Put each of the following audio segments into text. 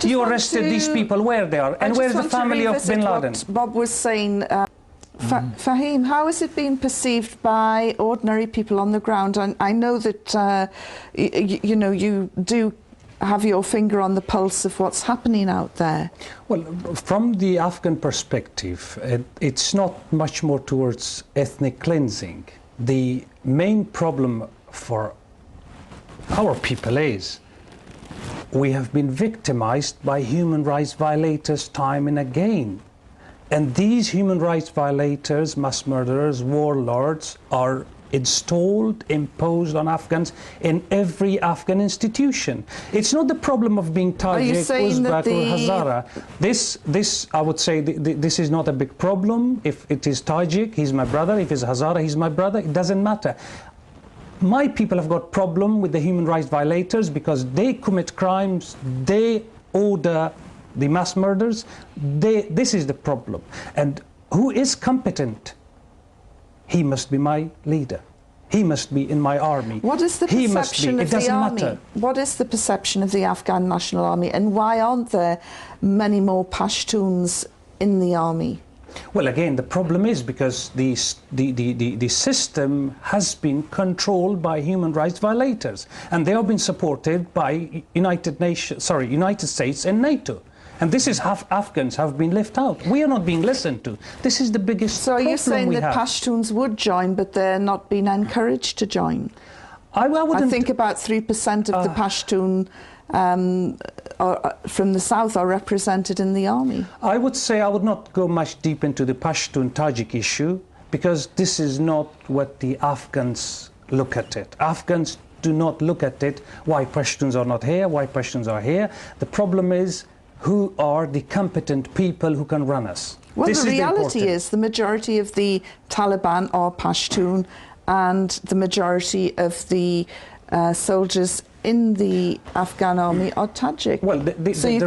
You arrested these people where they are, and where's the family of Bin Laden? What Bob was saying, Fahim, how has it been perceived by ordinary people on the ground? And I know that you know, you do have your finger on the pulse of what's happening out there. Well, from the Afghan perspective, it's not much more towards ethnic cleansing. The main problem for our people is we have been victimized by human rights violators time and again. And these human rights violators, mass murderers, warlords are installed, imposed on Afghans in every Afghan institution. It's not the problem of being Tajik, Uzbek or Hazara. This, I would say, this is not a big problem. If it is Tajik, he's my brother. If it's Hazara, he's my brother. It doesn't matter. My people have got problem with the human rights violators because they commit crimes, they order the mass murders. This is the problem. And who is competent? He must be my leader. He must be in my army. What is the perception of the army? Matter. What is the perception of the Afghan National Army, and why aren't there many more Pashtuns in the army? Well, again, the problem is because the system has been controlled by human rights violators, and they have been supported by United States and NATO. And this is how Afghans have been left out. We are not being listened to. This is the biggest problem we have. So are you saying that Pashtuns would join, but they're not being encouraged to join? I think about 3% of the Pashtun from the south are represented in the army. I would say I would not go much deep into the Pashtun-Tajik issue, because this is not what the Afghans look at it. Afghans do not look at it, why Pashtuns are not here, why Pashtuns are here. The problem is, who are the competent people who can run us? Well, the reality is the majority of the Taliban are Pashtun, and the majority of the soldiers in the Afghan army are Tajik. Well, the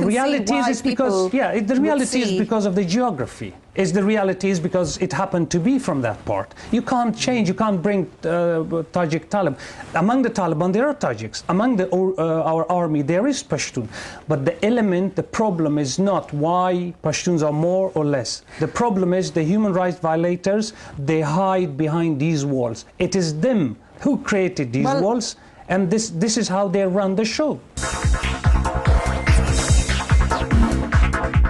reality is because the reality is because of the geography. The reality is because it happened to be from that part. You can't change. You can't bring Tajik Taliban. Among the Taliban, there are Tajiks. Among our army, there is Pashtun. But the problem is not why Pashtuns are more or less. The problem is the human rights violators. They hide behind these walls. It is them who created these walls, and this is how they run the show.